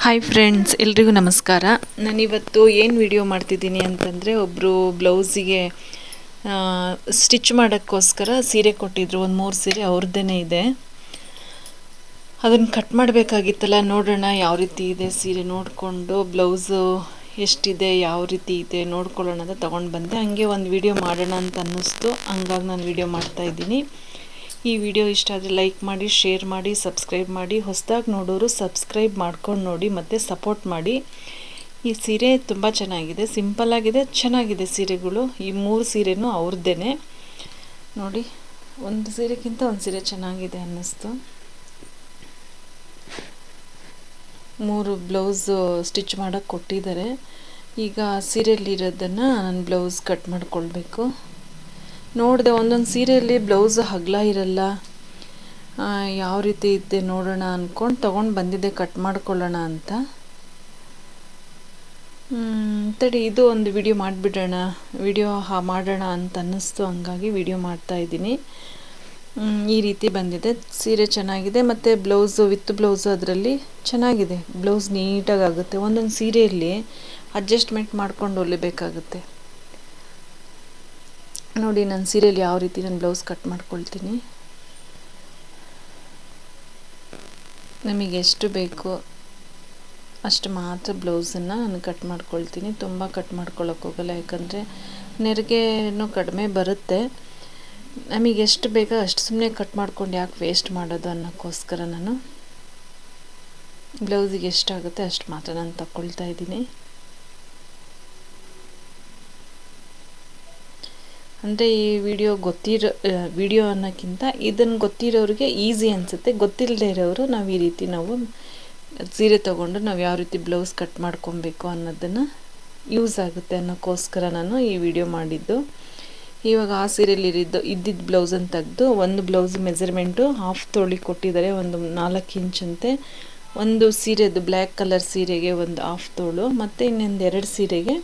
Hi friends, ಎಲ್ರಿಗೂ ನಮಸ್ಕಾರ. ನಾನಿವತ್ತು ಏನು ವಿಡಿಯೋ ಮಾಡ್ತಿದ್ದೀನಿ ಅಂತಂದರೆ, ಒಬ್ಬರು ಬ್ಲೌಸಿಗೆ ಸ್ಟಿಚ್ ಮಾಡೋಕ್ಕೋಸ್ಕರ ಸೀರೆ ಕೊಟ್ಟಿದ್ರು. ಒಂದು 3 ಸೀರೆ ಅವ್ರದ್ದೇ ಇದೆ. ಅದನ್ನು ಕಟ್ ಮಾಡಬೇಕಾಗಿತ್ತಲ್ಲ. ನೋಡೋಣ ಯಾವ ರೀತಿ ಇದೆ ಸೀರೆ ನೋಡಿಕೊಂಡು ಬ್ಲೌಸು ಎಷ್ಟಿದೆ, ಯಾವ ರೀತಿ ಇದೆ ನೋಡ್ಕೊಳ್ಳೋಣ ಅಂತ ತೊಗೊಂಡು ಬಂದೆ. ಹಂಗೆ ಒಂದು ವಿಡಿಯೋ ಮಾಡೋಣ ಅಂತ ಅನ್ನಿಸ್ತು. ಹಂಗಾಗಿ ನಾನು ವಿಡಿಯೋ ಮಾಡ್ತಾಯಿದ್ದೀನಿ. ಈ ವಿಡಿಯೋ ಇಷ್ಟ ಆದರೆ ಲೈಕ್ ಮಾಡಿ, ಶೇರ್ ಮಾಡಿ, ಸಬ್ಸ್ಕ್ರೈಬ್ ಮಾಡಿ. ಹೊಸದಾಗಿ ನೋಡೋರು ಸಬ್ಸ್ಕ್ರೈಬ್ ಮಾಡ್ಕೊಂಡು ನೋಡಿ ಮತ್ತು ಸಪೋರ್ಟ್ ಮಾಡಿ. ಈ ಸೀರೆ ತುಂಬ ಚೆನ್ನಾಗಿದೆ, ಸಿಂಪಲ್ಲಾಗಿದೆ, ಚೆನ್ನಾಗಿದೆ ಸೀರೆಗಳು. ಈ 3 ಸೀರೆನೂ ಅವ್ರದ್ದೇ ನೋಡಿ. ಒಂದು ಸೀರೆಗಿಂತ ಒಂದು ಸೀರೆ ಚೆನ್ನಾಗಿದೆ ಅನ್ನಿಸ್ತು. 3 ಬ್ಲೌಸು ಸ್ಟಿಚ್ ಮಾಡೋಕ್ಕೆ ಕೊಟ್ಟಿದ್ದಾರೆ. ಈಗ ಸೀರೆಯಲ್ಲಿರೋದನ್ನು ನಾನು ಬ್ಲೌಸ್ ಕಟ್ ಮಾಡ್ಕೊಳ್ಬೇಕು. ನೋಡಿದೆ, ಒಂದೊಂದು ಸೀರೆಯಲ್ಲಿ ಬ್ಲೌಸ್ ಅಗಲ ಇರಲ್ಲ. ಯಾವ ರೀತಿ ಇದೆ ನೋಡೋಣ ಅಂದ್ಕೊಂಡು ತೊಗೊಂಡು ಬಂದಿದ್ದೆ ಕಟ್ ಮಾಡ್ಕೊಳ್ಳೋಣ ಅಂತ. ತಡಿ, ಇದು ಒಂದು ವಿಡಿಯೋ ಮಾಡಿಬಿಡೋಣ, ಮಾಡೋಣ ಅಂತ ಅನ್ನಿಸ್ತು. ಹಂಗಾಗಿ ವಿಡಿಯೋ ಮಾಡ್ತಾಯಿದ್ದೀನಿ. ಈ ರೀತಿ ಬಂದಿದೆ ಸೀರೆ, ಚೆನ್ನಾಗಿದೆ. ಮತ್ತು ಬ್ಲೌಸು ವಿತ್ ಬ್ಲೌಸು ಅದರಲ್ಲಿ ಚೆನ್ನಾಗಿದೆ. ಬ್ಲೌಸ್ ನೀಟಾಗಿ ಆಗುತ್ತೆ. ಒಂದೊಂದು ಸೀರೆಯಲ್ಲಿ ಅಡ್ಜಸ್ಟ್ಮೆಂಟ್ ಮಾಡ್ಕೊಂಡು ಹೊಲಿಬೇಕಾಗುತ್ತೆ. ನೋಡಿ, ನನ್ನ ಸೀರೆಯಲ್ಲಿ ಯಾವ ರೀತಿ ನಾನು ಬ್ಲೌಸ್ ಕಟ್ ಮಾಡ್ಕೊಳ್ತೀನಿ. ನಮಗೆ ಎಷ್ಟು ಬೇಕೋ ಅಷ್ಟು ಮಾತ್ರ ಬ್ಲೌಸನ್ನು ನಾನು ಕಟ್ ಮಾಡ್ಕೊಳ್ತೀನಿ. ತುಂಬ ಕಟ್ ಮಾಡ್ಕೊಳ್ಳೋಕೆ ಹೋಗಲ್ಲ, ಯಾಕಂದರೆ ನೆರಿಗೆನೂ ಕಡಿಮೆ ಬರುತ್ತೆ. ನಮಗೆ ಎಷ್ಟು ಬೇಕೋ ಅಷ್ಟು ಸುಮ್ಮನೆ ಕಟ್ ಮಾಡ್ಕೊಂಡು ಯಾಕೆ ವೇಸ್ಟ್ ಮಾಡೋದು ಅನ್ನೋಕ್ಕೋಸ್ಕರ ನಾನು ಬ್ಲೌಸಿಗೆ ಎಷ್ಟಾಗುತ್ತೆ ಅಷ್ಟು ಮಾತ್ರ ನಾನು ತಗೊಳ್ತಾ ಇದ್ದೀನಿ. ಅಂದರೆ ಈ ವಿಡಿಯೋ ಅನ್ನೋಕ್ಕಿಂತ ಇದನ್ನು ಗೊತ್ತಿರೋರಿಗೆ ಈಸಿ ಅನಿಸುತ್ತೆ. ಗೊತ್ತಿಲ್ಲದೆ ಇರೋರು ಈ ರೀತಿ ನಾವು ಸೀರೆ ತೊಗೊಂಡು ನಾವು ಯಾವ ರೀತಿ ಬ್ಲೌಸ್ ಕಟ್ ಮಾಡ್ಕೊಬೇಕು ಅನ್ನೋದನ್ನು ಯೂಸ್ ಆಗುತ್ತೆ ಅನ್ನೋಕ್ಕೋಸ್ಕರ ನಾನು ಈ ವಿಡಿಯೋ ಮಾಡಿದ್ದು. ಇವಾಗ ಆ ಸೀರೆಯಲ್ಲಿ ಇದ್ದಿದ್ದ ಬ್ಲೌಸನ್ನು ತೆಗೆದು, ಒಂದು ಬ್ಲೌಸ್ ಮೆಜರ್ಮೆಂಟು ಹಾಫ್ ತೊಳಿ ಕೊಟ್ಟಿದ್ದಾರೆ, ಒಂದು 4 ಇಂಚಂತೆ. ಒಂದು ಸೀರೆದು ಬ್ಲ್ಯಾಕ್ ಕಲರ್ ಸೀರೆಗೆ ಒಂದು ಹಾಫ್ ತೋಳು, ಮತ್ತು ಇನ್ನೊಂದು 2 ಸೀರೆಗೆ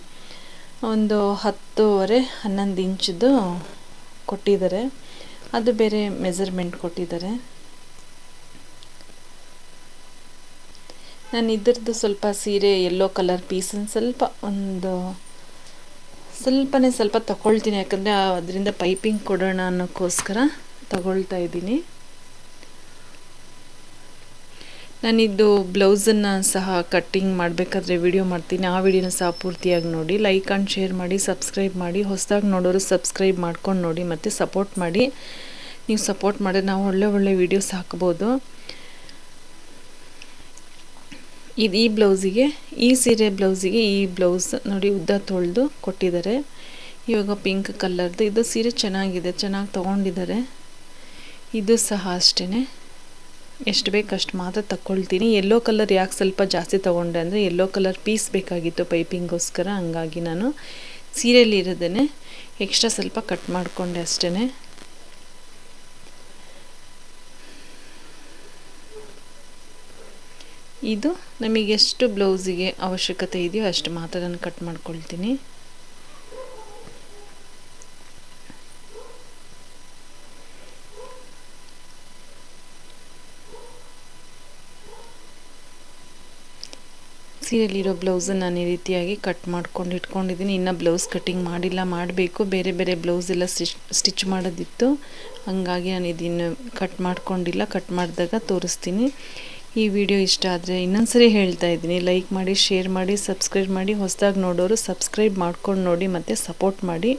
ಒಂದು 10.5-11 ಇಂಚದ್ದು ಕೊಟ್ಟಿದ್ದಾರೆ. ಅದು ಬೇರೆ ಮೆಜರ್ಮೆಂಟ್ ಕೊಟ್ಟಿದ್ದಾರೆ. ನಾನು ಇದ್ರದ್ದು ಸ್ವಲ್ಪ ಸೀರೆ ಯೆಲ್ಲೋ ಕಲರ್ ಪೀಸನ್ನು ಸ್ವಲ್ಪ ತಗೊಳ್ತೀನಿ, ಯಾಕಂದರೆ ಅದರಿಂದ ಪೈಪಿಂಗ್ ಕೊಡೋಣ ಅನ್ನೋಕ್ಕೋಸ್ಕರ ತಗೊಳ್ತಾ ಇದ್ದೀನಿ. ನಾನಿದ್ದು ಬ್ಲೌಸನ್ನು ಸಹ ಕಟ್ಟಿಂಗ್ ಮಾಡಬೇಕಾದ್ರೆ ವಿಡಿಯೋ ಮಾಡ್ತೀನಿ. ಆ ವಿಡಿಯೋನ ಸಹ ಪೂರ್ತಿಯಾಗಿ ನೋಡಿ. ಲೈಕ್ ಆ್ಯಂಡ್ ಶೇರ್ ಮಾಡಿ, ಸಬ್ಸ್ಕ್ರೈಬ್ ಮಾಡಿ. ಹೊಸದಾಗಿ ನೋಡೋರು ಸಬ್ಸ್ಕ್ರೈಬ್ ಮಾಡ್ಕೊಂಡು ನೋಡಿ ಮತ್ತು ಸಪೋರ್ಟ್ ಮಾಡಿ. ನೀವು ಸಪೋರ್ಟ್ ಮಾಡಿದ್ರೆ ನಾವು ಒಳ್ಳೆ ವೀಡಿಯೋಸ್ ಹಾಕ್ಬೋದು. ಈ ಬ್ಲೌಸಿಗೆ, ಈ ಸೀರೆ ಬ್ಲೌಸಿಗೆ ಈ ಬ್ಲೌಸ್ ನೋಡಿ ಉದ್ದ ತೊಳೆದು ಕೊಟ್ಟಿದ್ದಾರೆ. ಇವಾಗ ಪಿಂಕ್ ಕಲರ್ದು ಇದು ಸೀರೆ ಚೆನ್ನಾಗಿದೆ, ಚೆನ್ನಾಗಿ ತೊಗೊಂಡಿದ್ದಾರೆ. ಇದು ಸಹ ಅಷ್ಟೇ, ಎಷ್ಟು ಬೇಕು ಅಷ್ಟು ಮಾತ್ರ ತಗೊಳ್ತೀನಿ. ಯೆಲ್ಲೋ ಕಲರ್ ಯಾಕೆ ಸ್ವಲ್ಪ ಜಾಸ್ತಿ ತೊಗೊಂಡೆ ಅಂದರೆ, ಯೆಲ್ಲೋ ಕಲರ್ ಪೀಸ್ ಬೇಕಾಗಿತ್ತು ಪೈಪಿಂಗೋಸ್ಕರ. ಹಂಗಾಗಿ ನಾನು ಸೀರೆಯಲ್ಲಿ ಇರೋದನ್ನೇ ಎಕ್ಸ್ಟ್ರಾ ಸ್ವಲ್ಪ ಕಟ್ ಮಾಡಿಕೊಂಡೆ ಅಷ್ಟೇ. ಇದು ನಮಗೆಷ್ಟು ಬ್ಲೌಸಿಗೆ ಅವಶ್ಯಕತೆ ಇದೆಯೋ ಅಷ್ಟು ಮಾತ್ರ ನಾನು ಕಟ್ ಮಾಡ್ಕೊಳ್ತೀನಿ. ಸೀರೆಯಲ್ಲಿರೋ ಬ್ಲೌಸನ್ನು ನಾನು ಈ ರೀತಿಯಾಗಿ ಕಟ್ ಮಾಡ್ಕೊಂಡು ಇಟ್ಕೊಂಡಿದ್ದೀನಿ. ಇನ್ನು ಬ್ಲೌಸ್ ಕಟ್ಟಿಂಗ್ ಮಾಡಿಲ್ಲ, ಮಾಡಬೇಕು. ಬೇರೆ ಬ್ಲೌಸ್ ಎಲ್ಲ ಸ್ಟಿಚ್ ಮಾಡೋದಿತ್ತು. ಹಾಗಾಗಿ ನಾನು ಇದನ್ನು ಕಟ್ ಮಾಡ್ಕೊಂಡಿಲ್ಲ. ಕಟ್ ಮಾಡಿದಾಗ ತೋರಿಸ್ತೀನಿ. ಈ ವಿಡಿಯೋ ಇಷ್ಟ ಆದರೆ ಇನ್ನೊಂದ್ಸರಿ ಹೇಳ್ತಾ ಇದ್ದೀನಿ, ಲೈಕ್ ಮಾಡಿ, ಶೇರ್ ಮಾಡಿ, ಸಬ್ಸ್ಕ್ರೈಬ್ ಮಾಡಿ. ಹೊಸದಾಗಿ ನೋಡೋರು ಸಬ್ಸ್ಕ್ರೈಬ್ ಮಾಡ್ಕೊಂಡು ನೋಡಿ ಮತ್ತು ಸಪೋರ್ಟ್ ಮಾಡಿ.